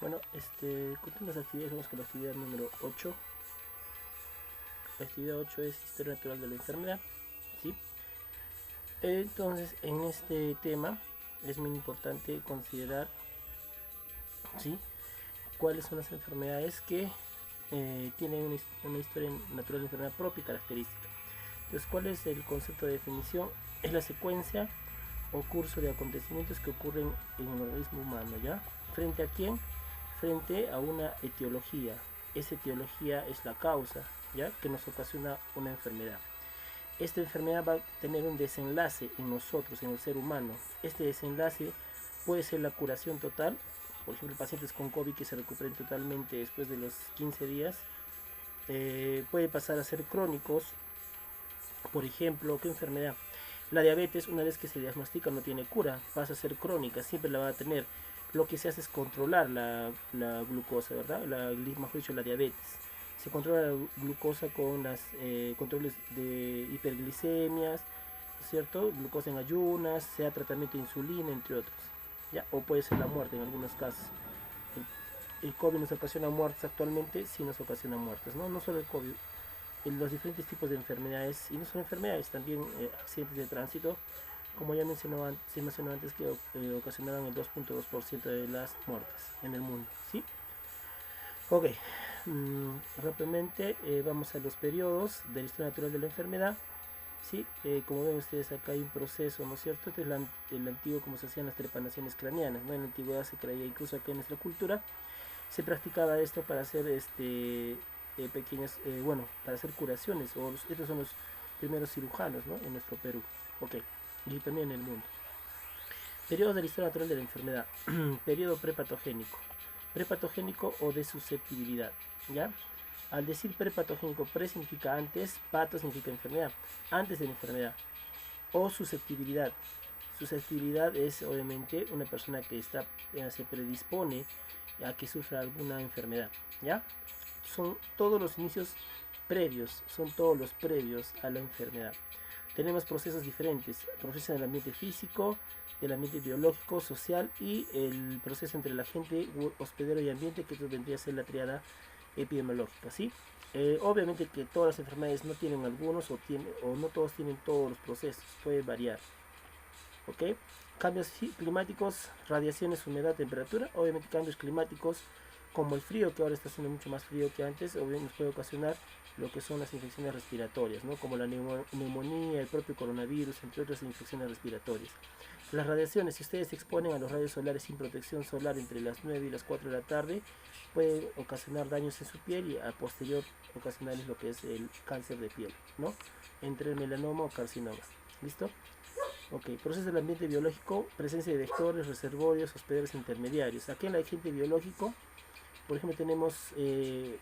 Bueno, continuamos las actividades, vamos con la actividad número 8. La actividad 8 es historia natural de la enfermedad, ¿sí? Entonces, en este tema es muy importante considerar, ¿sí?, cuáles son las enfermedades que tienen una historia natural de enfermedad propia y característica. Entonces, ¿cuál es el concepto de definición? Es la secuencia o curso de acontecimientos que ocurren en el organismo humano, ¿ya? ¿Frente a quién? Frente a una etiología. Esa etiología es la causa, ¿ya?, que nos ocasiona una enfermedad. Esta enfermedad va a tener un desenlace en nosotros, en el ser humano. Este desenlace puede ser la curación total, por ejemplo, pacientes con COVID que se recuperen totalmente después de los 15 días. Puede pasar a ser crónicos, por ejemplo, ¿qué enfermedad? La diabetes, una vez que se diagnostica, no tiene cura, pasa a ser crónica, siempre la va a tener. Lo que se hace es controlar la glucosa, ¿verdad? Mejor dicho, la diabetes. Se controla la glucosa con los controles de hiperglicemias, ¿cierto? Glucosa en ayunas, sea tratamiento de insulina, entre otros, ¿ya? O puede ser la muerte en algunos casos. El COVID nos ocasiona muertes actualmente, sí nos ocasiona muertes, ¿no? No solo el COVID, los diferentes tipos de enfermedades, y no son enfermedades, también accidentes de tránsito, como ya mencionó antes, que ocasionaron el 2.2% de las muertes en el mundo, ¿sí? Ok, rápidamente vamos a los periodos de la historia natural de la enfermedad, ¿sí? Como ven ustedes, acá hay un proceso, ¿no es cierto? Este es el antiguo, como se hacían las trepanaciones craneanas, ¿no? En la antigüedad se creía, incluso aquí en nuestra cultura, se practicaba esto para hacer pequeñas, para hacer curaciones, estos son los primeros cirujanos, ¿no?, en nuestro Perú, ok, y también en el mundo. Periodo de la historia natural de la enfermedad. Periodo prepatogénico o de susceptibilidad, ¿ya? Al decir prepatogénico, pre significa antes, pato significa enfermedad, antes de la enfermedad, o susceptibilidad. Susceptibilidad es obviamente una persona que se predispone a que sufra alguna enfermedad, ¿ya? Son todos los inicios previos, son todos los previos a la enfermedad. Tenemos procesos diferentes, procesos del ambiente físico, del ambiente biológico, social y el proceso entre la gente, hospedero y ambiente, que vendría a ser la triada epidemiológica, ¿sí? Obviamente que todas las enfermedades no tienen algunos o no todos tienen todos los procesos, puede variar, ¿ok? Cambios climáticos, radiaciones, humedad, temperatura. Obviamente cambios climáticos como el frío, que ahora está haciendo mucho más frío que antes, obviamente nos puede ocasionar lo que son las infecciones respiratorias, ¿no?, como la neumonía, el propio coronavirus, entre otras infecciones respiratorias. Las radiaciones, si ustedes se exponen a los rayos solares sin protección solar entre las 9 y las 4 de la tarde, puede ocasionar daños en su piel y a posterior ocasionarles lo que es el cáncer de piel, ¿no?, entre el melanoma o carcinoma. ¿Listo? Ok, proceso del ambiente biológico, presencia de vectores, reservorios, hospederos intermediarios. Aquí en el agente biológico, por ejemplo, tenemos el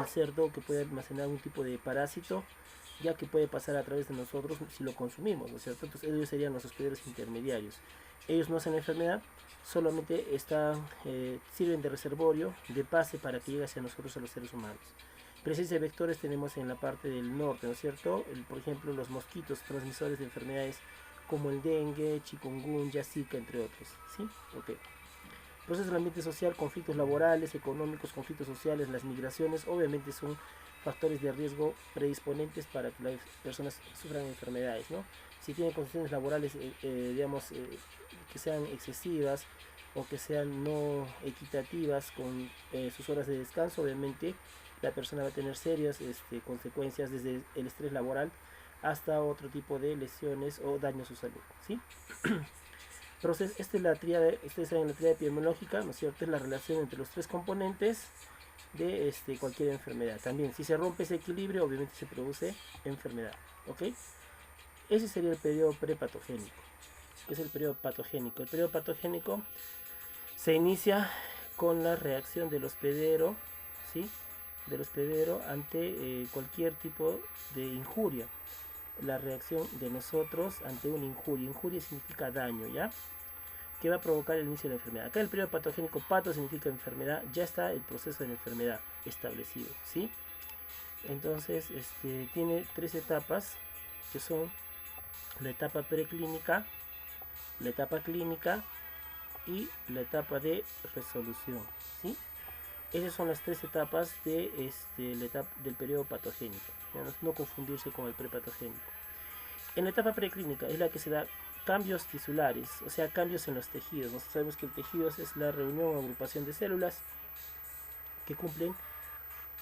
cerdo, que puede almacenar un tipo de parásito, ya que puede pasar a través de nosotros si lo consumimos, ¿no es cierto? Entonces ellos serían los hospederos intermediarios. Ellos no hacen la enfermedad, solamente sirven de reservorio, de pase para que llegue hacia nosotros, a los seres humanos. Presencia de vectores tenemos en la parte del norte, ¿no es cierto? Por ejemplo, los mosquitos transmisores de enfermedades como el dengue, chikungunya, zika, entre otros, ¿sí? Ok. Procesos del ambiente social, conflictos laborales, económicos, conflictos sociales, las migraciones, obviamente son factores de riesgo predisponentes para que las personas sufran enfermedades, ¿no? Si tienen condiciones laborales, que sean excesivas o que sean no equitativas con sus horas de descanso, obviamente la persona va a tener serias consecuencias, desde el estrés laboral hasta otro tipo de lesiones o daño a su salud, ¿sí? Esta es la tríada, ustedes saben, la tríada epidemiológica, ¿no es cierto? Es la relación entre los tres componentes de cualquier enfermedad. También, si se rompe ese equilibrio, obviamente se produce enfermedad, ¿ok? Ese sería el periodo prepatogénico. Es el periodo patogénico. El periodo patogénico se inicia con la reacción del hospedero, ¿sí?, del hospedero ante cualquier tipo de injuria. La reacción de nosotros ante una injuria. Injuria significa daño, ¿ya?, que va a provocar el inicio de la enfermedad. Acá el periodo patogénico, pato significa enfermedad, ya está el proceso de la enfermedad establecido, ¿sí? Entonces, tiene tres etapas, que son la etapa preclínica, la etapa clínica y la etapa de resolución, ¿sí? Esas son las tres etapas de la etapa del periodo patogénico. No confundirse con el prepatogénico. En la etapa preclínica es la que se da cambios tisulares, o sea, cambios en los tejidos. Nosotros sabemos que el tejido es la reunión o agrupación de células que cumplen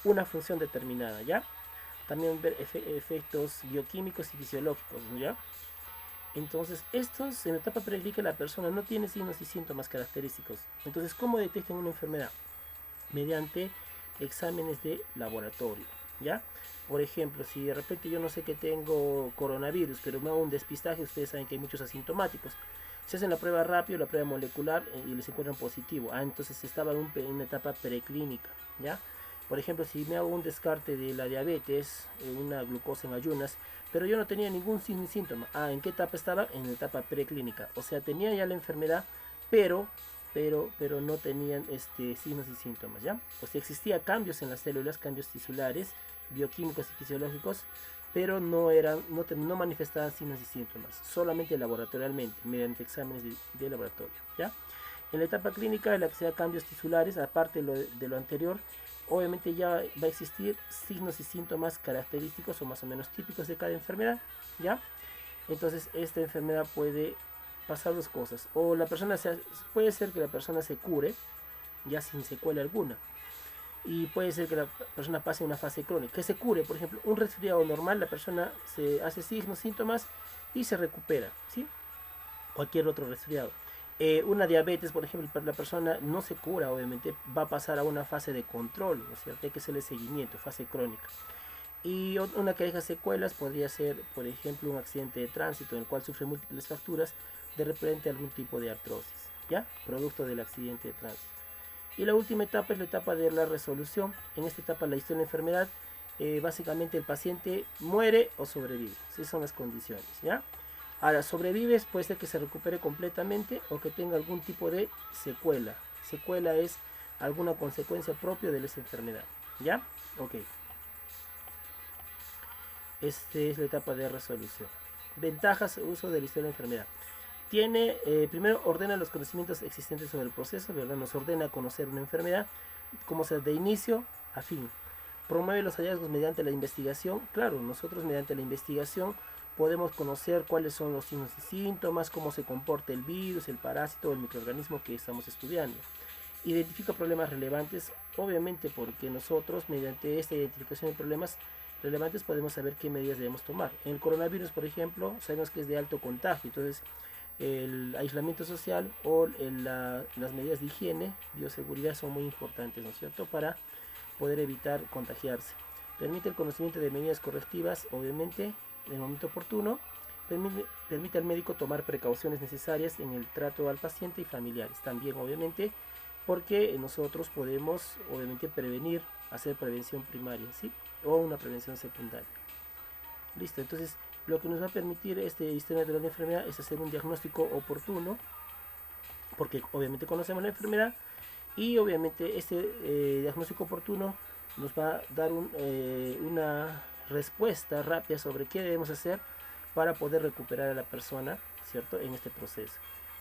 una función determinada, ¿ya? También ver efectos bioquímicos y fisiológicos, ¿ya? Entonces, estos en la etapa preclínica la persona no tiene signos y síntomas característicos. Entonces, ¿cómo detectan una enfermedad? Mediante exámenes de laboratorio, ¿ya? Por ejemplo, si de repente yo no sé que tengo coronavirus, pero me hago un despistaje, ustedes saben que hay muchos asintomáticos. Se hacen la prueba rápido, la prueba molecular y les encuentran positivo. Entonces estaba en una etapa preclínica, ¿ya? Por ejemplo, si me hago un descarte de la diabetes, una glucosa en ayunas, pero yo no tenía ningún signo ni síntoma. ¿En qué etapa estaba? En la etapa preclínica. O sea, tenía ya la enfermedad, pero no tenían signos y síntomas, ¿ya? O sea, existía cambios en las células, cambios tisulares, bioquímicos y fisiológicos, pero no manifestaban signos y síntomas, solamente laboratorialmente, mediante exámenes de laboratorio, ¿ya? En la etapa clínica, en la que se da cambios tisulares, aparte de lo anterior, obviamente ya va a existir signos y síntomas característicos o más o menos típicos de cada enfermedad, ¿ya? Entonces, esta enfermedad puede pasar dos cosas, o puede ser que la persona se cure ya sin secuela alguna, y puede ser que la persona pase una fase crónica, que se cure. Por ejemplo, un resfriado normal, la persona se hace signos, síntomas y se recupera, ¿sí? Cualquier otro resfriado. Una diabetes, por ejemplo, la persona no se cura, obviamente va a pasar a una fase de control, ¿no es cierto? Hay que hacerle seguimiento, fase crónica. Y una que deja secuelas podría ser, por ejemplo, un accidente de tránsito en el cual sufre múltiples fracturas, de repente algún tipo de artrosis, ¿ya? Producto del accidente de tránsito. Y la última etapa es la etapa de la resolución. En esta etapa la historia de la enfermedad, básicamente el paciente muere o sobrevive. Esas son las condiciones, ¿ya? Ahora, sobrevives, puede ser que se recupere completamente o que tenga algún tipo de secuela. Secuela es alguna consecuencia propia de esa enfermedad, ¿ya? Ok. Esta es la etapa de resolución. Ventajas, uso de la historia de la enfermedad. Primero ordena los conocimientos existentes sobre el proceso, ¿verdad? Nos ordena conocer una enfermedad, como sea de inicio a fin. Promueve los hallazgos mediante la investigación. Claro, nosotros mediante la investigación podemos conocer cuáles son los signos y síntomas, cómo se comporta el virus, el parásito o el microorganismo que estamos estudiando. Identifica problemas relevantes, obviamente porque nosotros mediante esta identificación de problemas relevantes podemos saber qué medidas debemos tomar. En el coronavirus, por ejemplo, sabemos que es de alto contagio, entonces el aislamiento social o las medidas de higiene, bioseguridad son muy importantes, ¿no es cierto?, para poder evitar contagiarse. Permite el conocimiento de medidas correctivas, obviamente, en el momento oportuno. Permite al médico tomar precauciones necesarias en el trato al paciente y familiares. También, obviamente, porque nosotros podemos, obviamente, prevenir, hacer prevención primaria, ¿sí? O una prevención secundaria. Listo, entonces lo que nos va a permitir historia natural de enfermedad es hacer un diagnóstico oportuno, porque obviamente conocemos la enfermedad y obviamente diagnóstico oportuno nos va a dar una respuesta rápida sobre qué debemos hacer para poder recuperar a la persona, ¿cierto?, en este proceso.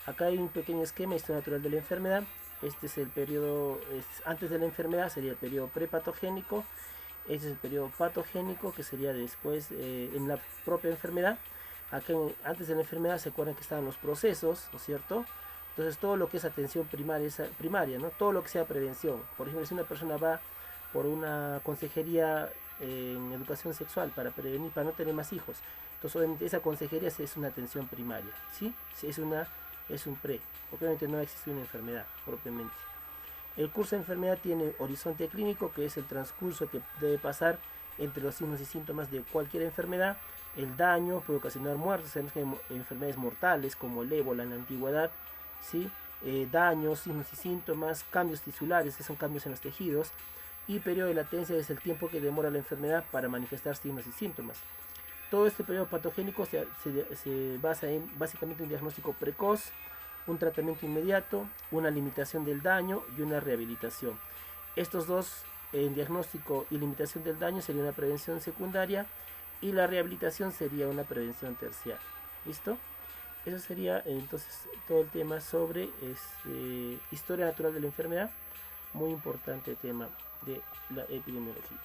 Acá hay un pequeño esquema, historia natural de la enfermedad. Este es el periodo, antes de la enfermedad sería el periodo prepatogénico. Este es el periodo patogénico, que sería después en la propia enfermedad. Acá antes de la enfermedad se acuerdan que estaban los procesos, ¿no es cierto? Entonces todo lo que es atención primaria, ¿no? Todo lo que sea prevención. Por ejemplo, si una persona va por una consejería en educación sexual para prevenir, para no tener más hijos, entonces obviamente esa consejería es una atención primaria, ¿sí? Es un pre, porque obviamente no existe una enfermedad propiamente. El curso de enfermedad tiene horizonte clínico, que es el transcurso que debe pasar entre los signos y síntomas de cualquier enfermedad. El daño puede ocasionar muertes. Sabemos que hay enfermedades mortales como el ébola en la antigüedad, ¿sí? Daños, signos y síntomas, cambios tisulares, que son cambios en los tejidos, y periodo de latencia es el tiempo que demora la enfermedad para manifestar signos y síntomas. Todo este periodo patogénico se basa en básicamente un diagnóstico precoz, un tratamiento inmediato, una limitación del daño y una rehabilitación. Estos dos, en diagnóstico y limitación del daño, sería una prevención secundaria y la rehabilitación sería una prevención terciaria. ¿Listo? Eso sería entonces todo el tema sobre historia natural de la enfermedad, muy importante tema de la epidemiología.